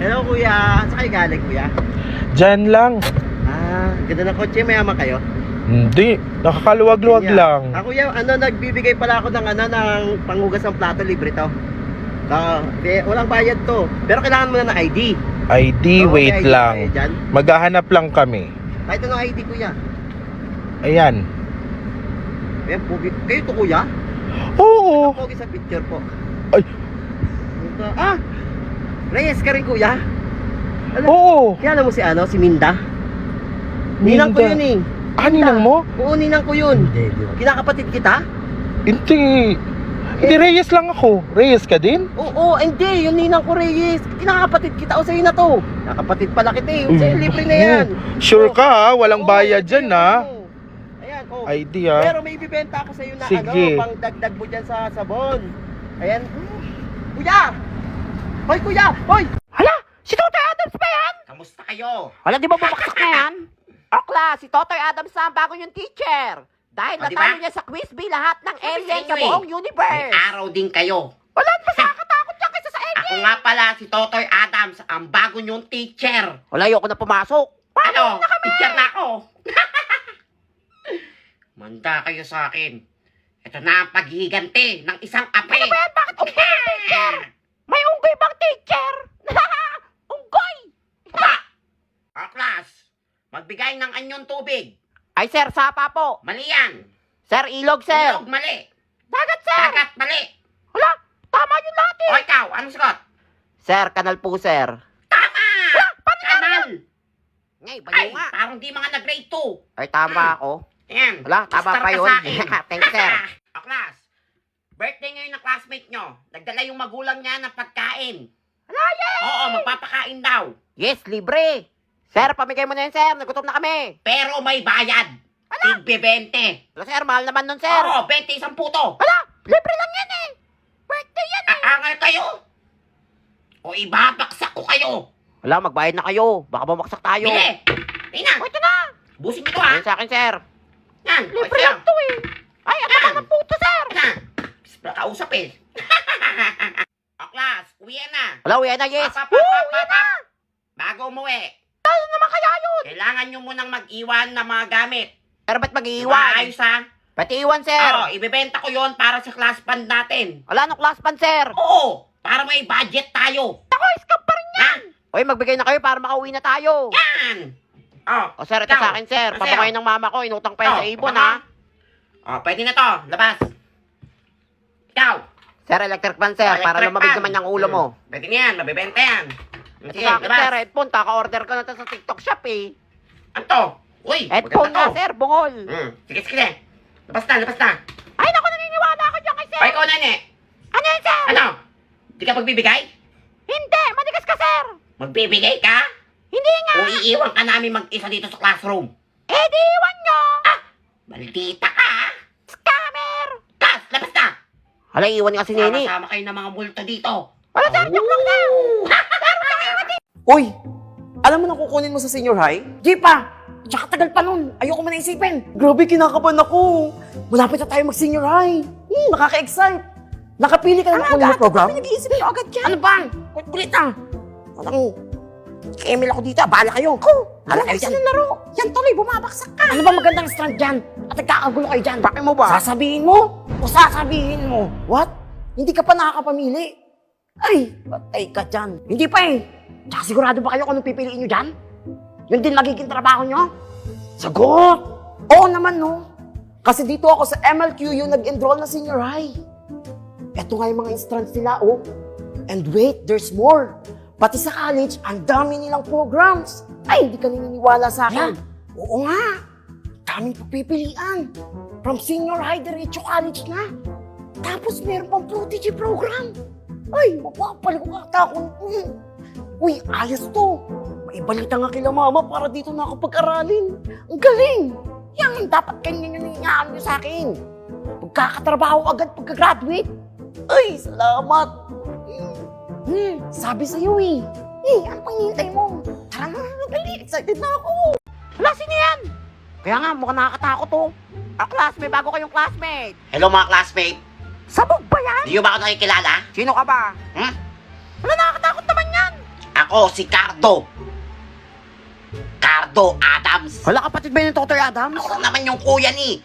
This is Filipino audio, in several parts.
Hello kuya, saan kayo galing kuya? Diyan lang. Ganda ng kotse, mayaman kayo? Hindi, nakakaluwag-luwag Kuya. lang. Kuya, nagbibigay pala ako ng panghugas ng plato, libre to. Walang bayad to. Pero kailangan mo na ng ID. ID, Oo, wait may ID lang. kayo dyan? Maghahanap lang kami. Kahit anong ID kuya. Ayan. Ayan, kayo to kuya? Oo. Pogi sa picture po. Ay. Reyes ka rin kuya? Oo. Kaya mo si Minda? Ninang ko Minda. yun eh. Ninang mo? Oo, ninang ko yun. Kinakapatid kita? Hindi. Hindi, Reyes lang ako. Reyes ka din? Oo, hindi. Yung ninang ko Reyes. Kinakapatid kita. O sa'yo na to. Nakapatid pala kita eh. Sa'yo, libre na yan. Sure ka ha? Walang bayad dyan ha? Ayan, ID ha? Pero may ibibenta ako sa'yo na Sige. pang dagdag mo dyan sa sabon. Ayan. Kuya! Hoy kuya! Hoy! Hala! Si Totoy Adams ba yan? Kamusta kayo? Hala, di ba bumaksak na yan? Okla, si Totoy Adams na ang bago yung teacher. Dahil O, natalo diba? niya sa quiz bee lahat ng alien sa inyo eh. buong May universe. araw din kayo. Wala na sa katakot niya kaysa sa alien. Ako nga pala si Totoy Adams, ang bago niyong teacher. Wala, ayoko na pumasok. Ano? Teacher na ako. Manda kayo sa akin. Ito na ang paghihiganti ng isang ape. Ano ba yan? Bakit unggoy yung teacher? May unggoy bang teacher? Unggoy! Class, magbigay ng anyong tubig. Ay, sir, sapa po. Mali yan. Sir, ilog, sir. Ilog, mali. Dagat, sir. Dagat, mali. Wala, tama yung lahat eh. O ikaw, anong sagot? Sir, kanal po, sir. Tama! Kanal! Ngay, Ay, baliw nga. parang di mga nag-grade 2. Ay, tama ako. Ayan. Wala, tama star pa ka yun. sa akin. Thanks, sir. Class, birthday ngayon ng classmate nyo. Nagdala yung magulang niya ng pagkain. Hala, yes! Oo, magpapakain daw. Yes, libre. Sir, pamigay mo na yan, sir. Nagutom na kami. Pero may bayad. Tigbe 20. Wala, sir. Mahal naman nun, sir. Oo, 20 isang puto. Wala, libre lang yan eh. Birthday yan eh. Aangal kayo. O ibabaksak ko kayo. Wala, magbayad na kayo. Baka bumaksak tayo. Bili. Tina, O, ito na. busin mo to ha. Yan sa akin, sir. Yan. o, Libre ito lang to eh. Ay, ang tagal ng puto, sir. yan. Yan. Kausap eh. O class, uwi na. Wala, uwi na, yes. Pap, pap, Woo, pap, uwi pap, na. pap. Bago umuwi, Ano naman kaya yun? kailangan nyo munang mag-iwan ng mga gamit. Sir, ba't mag-iiwan? Maayos ha. Pati iwan, sir. Oo, ibibenta ko yon para sa class fund natin. Wala nung class pan, sir. Oo, para may budget tayo. Ako, scam pa rin yan. Ha? Uy, magbigay na kayo para makauwi na tayo. Yan. O, sir, ito Ikaw. sa akin, sir. Ano Papakoy sa'yo? ng mama ko. Inutang pa yan sa ibon, baka. ha? Pwede na to. Labas. Ikaw. Sir, electric fan, sir. Para Electric lumabig fan. naman yung ulo mo. Pwede na yan. Mabibenta yan. Ito Sige, sa akin, labas. sir. Headphone. Kaka-order ko na to sa TikTok shop, eh. Ano to? Uy, Headphone maganda nga, to. sir. Bungol. Sige, sige. Labas na, labas na. Ay, naku, naniniwala ako dyan kay sir. Ay, ikaw na, ne. Ano yan, sir? Ano? Di ka magbibigay? Hindi. Manigas ka, sir. Magbibigay ka? Hindi nga. O iiwan ka namin mag-isa dito sa classroom? Eh, di iwan nyo. Maldita ka, ha? Scammer. Class, labas na. Hala, iwan nga si Nini. Sama-sama kayo ng mga multo dito. Wala, sir. Joke lang, sir. Uy! Alam mo na kukunin mo sa senior high? Di pa. Tsaka tagal pa nun. Ayoko mo na isipin. Grabe, kinakabahan ako. Malapit na tayo mag-senior high. Nakaka-excite. Nakapili ka na ng kunin mo program? Nag-iisip ko agad yan. Ano ba? Kulit ah. Walang Emil ako dito. Bahala kayo. Alam kayo dyan. Laro. Yan tuloy, bumabaksak ka. Ano ba magandang strand dyan? At nagkakagulo kayo dyan. Bakit mo ba? Sasabihin mo? O sasabihin mo? What? Hindi ka pa nakakapamili? Ay, patay ka dyan. Hindi pa eh. Tsaka sigurado ba kayo kung anong pipiliin nyo dyan? Yun din magiging trabaho nyo? Sagot! Oo naman, no? Kasi dito ako sa MLQU nag-enroll na senior high. Eto nga yung mga strands nila, oh. And wait, there's more. Pati sa college, ang dami nilang programs. Ay, hindi ka naniniwala sa akin. Oo nga. Daming pagpipilian. From senior high, diretso college na. Tapos meron pang prodigy program. Ay, mapapalik ko ata ako. Uy, ayos to. Maibalita nga kila mama para dito na ako pag-aralin. Ang galing. Yan, dapat ganyan yung nangyayaan nyo sa akin. Pagkakatrabaho agad pagka-graduate. Ay, salamat. Sabi sa'yo eh. Ano pang hinihintay mo? Tara na, dali. Excited na ako. Wala, sino yan? Kaya nga, mukhang nakakatakot to. Classmate, bago kayong classmate. Hello mga classmate. Sabog ba yan? Di nyo ba ako nakikilala? Sino ka ba? Hmm? Wala, nakakatakot naman yan. Ako Ako si Cardo. Cardo Adams. Wala kapatid ba yung Totoy Adams? Ako lang naman yung kuya ni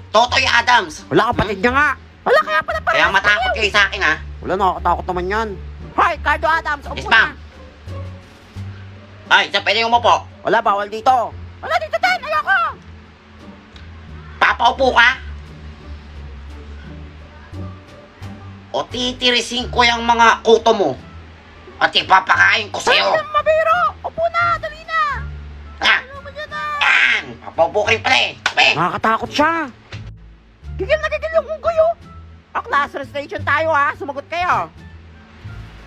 Totoy Adams. Wala kapatid niya nga. Wala kaya pala Kaya matakot kayo sa akin, ha? Wala, nakakatakot naman yan. Hoy, Cardo Adams, upo Yes, ma'am. Ay, saan pwede umupo? Wala, bawal dito. Wala dito din, ayoko. Papaupo ka? O titirisin ko yung mga kuto mo at ipapakain ko sa'yo. Mabiro! Upo na, dali na! Ha? Yan! Papaupo kayo pala eh. Sabi. Nakakatakot siya. Gigil na gigil yung unggoy, oh. Class station tayo, ha. Sumagot kayo.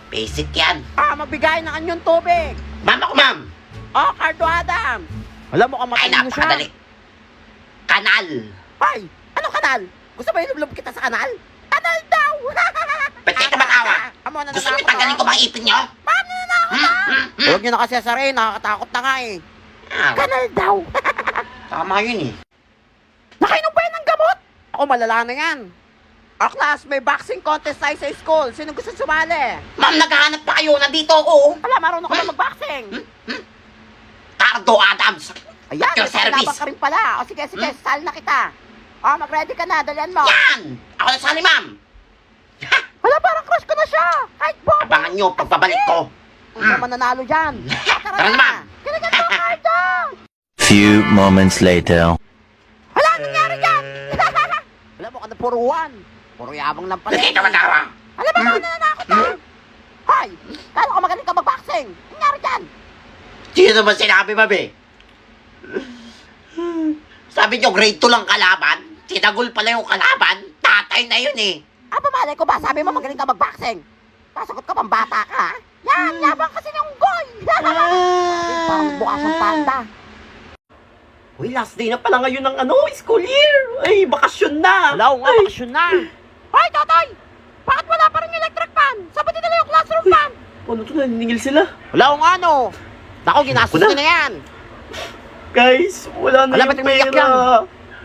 Basic yan. Mabigay ng anyong tubig. Ma'am ako, ma'am. Cardo Adams. Alam mo, Ay, kamatino siya. napakadali. Kanal. Ay, anong kanal? Gusto ba ilublob kita sa kanal? Kanal daw! Ba't kayo tumatawa? Amo, Gusto niyo tanggalin ko mga ipin niyo? Ma'am, nananakot na! Huwag niyo na kasi asarin, nakakatakot na nga eh. Ah, Kanal daw! tama yun eh. Nakainom ba yan ng gamot? Ako, malala na yan. Class, may boxing contest tayo sa school. Sino gusto sumali? Ma'am, naghahanap pa kayo. Nandito ako. Wala, marunong ka ba mag-boxing? Cardo Adams. Ayan, Your may service. panglaban ka rin pala. Sige, sali na kita. Mag-ready ka na, dalian mo. Yan! Ako na sali, ma'am. Hala, parang crush ko na siya. Kahit Bobo. Abangan nyo pagpabalik ko. Kung naman nanalo dyan. Tara na, ma'am. Kinagan mo, Cardo! Few moments later. Hala, anong nangyari dyan? Alam mo ka na puruan. Puro yabang lang pala. Ba't kayo tumatawa? Alam mo, nananakot na. Hoy, kala ko magaling ka mag-boxing. Anong nangyari dyan? Sino naman sinabi, babe? Sabi nyo, grade 2 lang kalaban. Sinagul pala yung kalaban. Tatay na yun eh. Malay ko ba? Sabi mo magaling ka mag-boxing. Kasagot ka pang bata ka, ha? Yan, yabang kasi ng unggoy. Parang bukas ang panda. Uy, last day na pala ngayon ng school year. Ay, bakasyon na. Hello, nga, bakasyon na. Hoy, Totoy! Bakit wala pa rin yung electric fan? Saan ba dinala yung classroom fan? Ano to, naniningil sila? Hello, nga, no. Naku, ginastos Wala. ko na yan. Guys, wala na Wala, yung ba't umiiyak pera.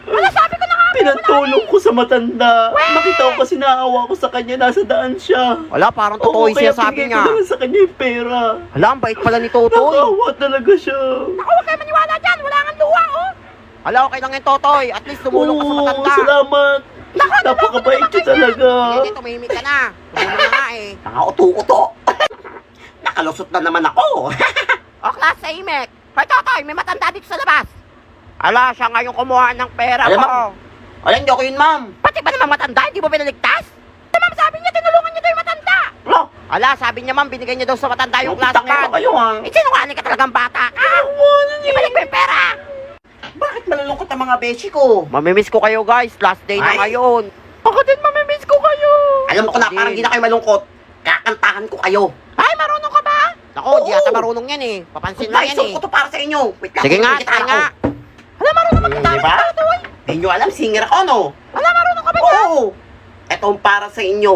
Wala, sabi ko na nga. Pinatulong ko sa matanda. Nakita ko kasi naawa ko sa kanya, nasa daan siya. Wala, parang Oo, totoo yung kaya sinasabi binigay niya. ko na lang sa kanya yung pera. Hala, ang bait pala ni Totoy. Nakawa talaga siya. Naku, huwag kayo maniwala dyan. Wala nga luwa, oh. Hala, okay lang yung Totoy. At least tumulong ka sa matanda. Salamat. Napakabait niya talaga. Hindi, tumihimik ka na. Tumulong na nga eh. Nakauto-uto. Nakalusot na naman ako. Class, sa imek. Hoy, Totoy, may matanda dito sa labas. Ala, siya nga yung kumuha ng pera Alam ko. mo, Alam niyo ko yun, ma'am. Pati ba naman matanda? Hindi mo pinaligtas? Ma'am, sabi niya, tinulungan niya daw yung matanda. Bro, Ala, sabi niya, ma'am, binigay niya daw sa matanda yung class utang fan. kayo ha. Sinungaling ka talagang bata ka. Ibalik mo yung pera. Bakit malulungkot ang mga beshi ko? Mamimiss ko kayo, guys. Last day na Ay. ngayon. Ako din, mamimiss ko kayo. Alam mo ko na parang di na kayo malungkot. Kakantahan ko kayo. Ay, marunong ka ba? Ako, Oo. di ata marunong yan eh. Papansin lang yan eh. ko to para sa inyo. Wait lang, Sige nga, may try gitara nga. ko. Hala, marunong mag-gitara. Diba? Di nyo alam, singer ako, no? Hala, marunong ka ba niya? Oo. Ito ang para sa inyo,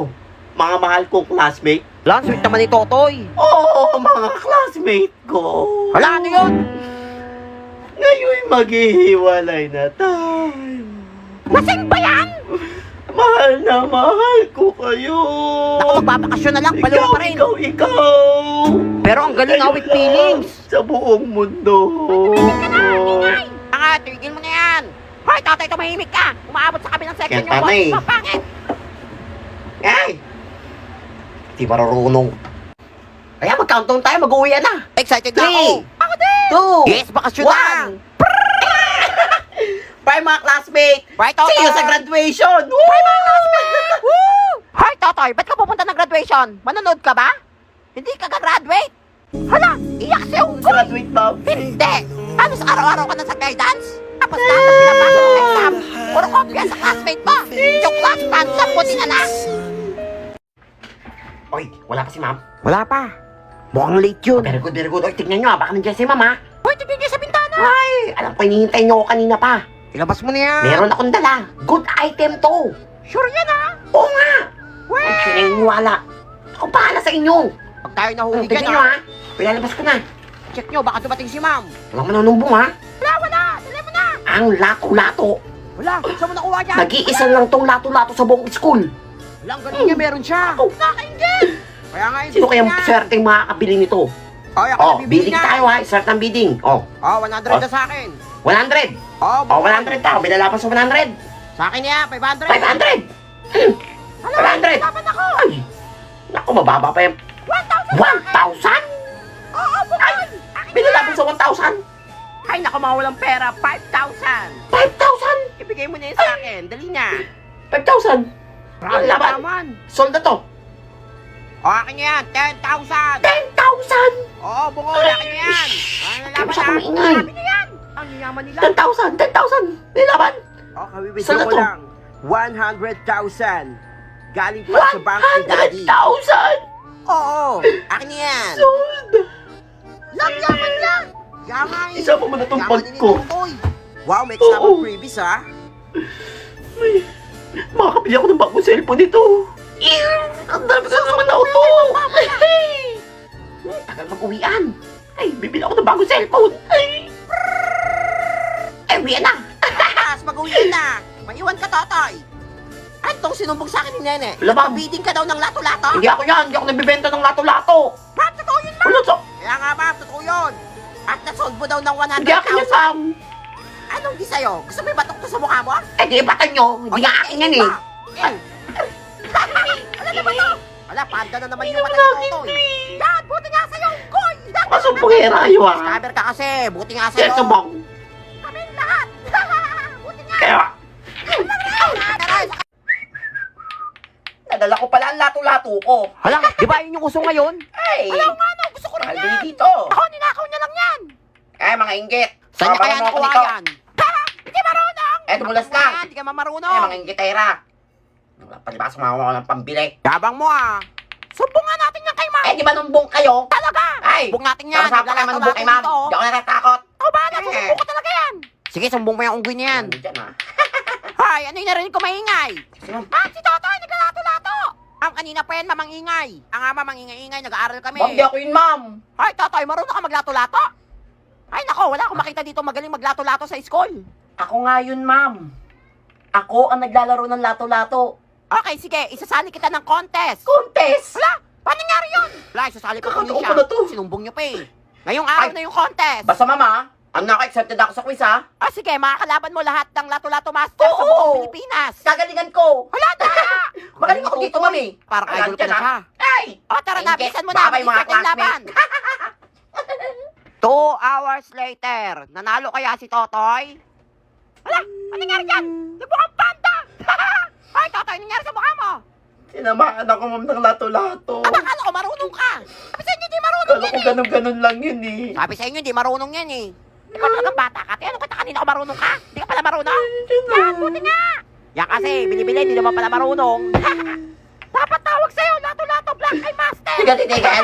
mga mahal kong classmate. Hala, ang sweet naman ni Totoy. Oo, mga classmate ko. Hala, ano yun? Ngayon maghihiwalay na tayo. Lasing ba yan? Mahal na mahal ko kayo. Naku, magbabakasyon na lang. Baliw pa rin. Ikaw. Pero ang galing nga with feelings. Sa buong mundo. Nga, tigil mo na yan. Hoy, Totoy, tumahimik ka. Umaabot sa kabilang section Kenta yung na boss eh. mo. Pangit. Ay! Di marurunong. Kaya mag-countdown tayo, mag-uwi na. Excited na ako. 3, Ako din. 2, Yes, bakasyon na. 1. Bye mga classmate! Bye, Totoy. See you sa graduation! Woo! Hoy, Totoy, ba't ka pupunta ng graduation? Manonood ka ba? Hindi ka gagraduate? Hala, iyak si Unggoy. Graduate na. Hindi. Halos araw-araw ka na sa guidance. Tapos lahat ng pinapasok ng exam. Puro kopya sa classmate mo. Yung class plan, 10 na lang. Oy, wala pa si ma'am. Wala pa. Mukhang late yun. Very good, very good. Oy, tignan nyo baka nandiyan si ma'am ha. Hoy, tignan niya sa bintana. Ay, alam ko, hinihintay nyo ako kanina pa. Ilabas mo na yan. Meron akong dala. Good item to. Sure yan, ha? Oo nga. Weh. Huwag sininiwala. Ako bahala sa inyo. Pag tayo nahuli Tignan dyan, nyo ha? ha. Pilalabas ko na. Check nyo, baka dumating si ma'am. Walang manunumbong ha. Wala. Dali mo na. Ang lato-lato. Wala, saan mo nakuha yan? Nag-iisa lang tong lato-lato sa buong school. Walang ganun niya, meron siya. Oh. Nakaingit. Kaya nga, Sino kayang swerteng makakabili nito? Oh, ako Oh, na bibili bidding na. tayo ha. Start ng bidding. Oh, Oh, 100 na sa akin. 100. Oh, Oh, 100 tao. Binalaban sa 100. Sa akin yan, 500. 500. 500. Laban ako. Ay, naku, mababa pa yung 1,000? Oo, bukod. Binalaban sa 1,000? Ay, naku, mawalang pera. 5,000. 5,000? Ibigay mo na yun sa akin. Dali na. 5,000? Ang laban. naman. Sold na to. O, akin yan. 10,000. 10,000? Oo, bukod. Akin yan. Ano laban Masyado na? maingay. Sabi na yan. Ang yaman nila. 10,000? 10,000? Nilaban? O, kabibigyan Saan na ko to? lang. 100,000. Galing pa sa bank ni Daddy. 100,000? Oo, akin yan. Sold! Yaman lang. Yaman. Isa pa mo na tong Yaman bag ni ko. Tutoy. Wow, may kasama Oo. freebies ha. Makakabili ako ng bagong cellphone nito. Ang dami ka naman na auto. Tagal mag-uwian. Ay, bibili ako ng bagong cellphone. Ay, uwian na. Tapos mag-uwi na. Maiwan ka, Totoy. Ano tong sinumbong sa akin ni Nene? Labang. Bidding ka daw ng lato-lato? Hindi ako yan. Hindi ako nagbibenta ng lato-lato. Ma'am, totoo yun, ma'am. Wala to. Kaya nga, ma'am, totoo yun. At nasold mo daw ng Hindi akin yan, 100,000. Sam. Anong di sa'yo? Gusto mo ibatok to sa mukha mo? Eh, di bata nyo. Hindi nga akin yan eh. Ano naman to? Wala, panda na naman yung mata ni Totoy. Yan, buti nga sa'yo, Koy! Masumpungera kayo ah. Scammer ka kasi, buti nga Yan, sa'yo. subong. Kaming lahat. Buti nga. Kaya, Taray, nadala ko pala ang lato-lato ko. hala, di ba yun yung uso ngayon? Ay, Hala nga no, gusto ko rin mahal yan. din dito. Ako, ninakaw niya lang yan. Kaya mga inggit. Saan niya kaya Marunong ako nakuha nito. yan? Hindi marunong. Eh, tumulas na. Hindi ka Eh, mamarunong. mga inggitera. Palibas mga ako ng pambili. Yabang mo ah. Sumbong nga natin yan kay ma'am. Eh, di ba numbong kayo? Talaga. Ay, Sumbong natin yan. sama-sama kayo manumbong kay ma'am. Dito. Di ako natatakot. Ikaw ba? Eh. Sumbong ko talaga yan. Sige, sumbong mo yung unggoy na yan. Ano dyan ah? Hay, ano yung narinig ko maingay? Sino? Ah, si Totoy, naglalato-lato. Ang kanina pa yan, mamang ingay. Ang ama, mamang ingay-ingay, nag-aaral kami. Ma'am, di ako yun, ma'am. Ay, Totoy, marunong ka maglato-lato? Ay, nako, wala akong makita dito magaling maglato-lato sa school. Ako nga yun, ma'am. Ako ang naglalaro ng lato-lato. Okay, sige, isasali kita ng contest. Contest! Wala, paano nangyari yun? Wala, isasali ko kung Kakataon siya. ko na to. Sinumbong niyo pa eh. Ngayong araw Ay. na yung contest. Basta, mama, ang naka-accepted ako sa quiz, ha? Ah, sige, makakalaban mo lahat ng lato-lato master sa Oo. buong Pilipinas. Gagalingan ko. Wala na! Magaling ako dito, mami. Parang Ayan, idol ka na dyan, siya. Ay! O, tara na, Inggit. bilisan mo na. Baka yung mga Mag-start yung laban. classmates. 2 hours later, nanalo kaya si Totoy? Wala, ano nangyari dyan? Nagmukhang panda! Ay, Totoy, ano nangyari sa mukha mo? Tinamaan ako, ma'am, ng lato-lato. Ano, akala ko marunong ka. Sabi sa inyo, di marunong Kala yan ko eh. ganun-ganun lang yun, eh. Sabi sa inyo, di marunong yan eh. Ikaw talagang bata ka. Ano kita kanina ko marunong ka? Di ka pala marunong? Yan, buti nga. Yan kasi, binibili, di naman pala marunong. Dapat tawag sa'yo, lato-lato, black eye master. Tiga-titigan.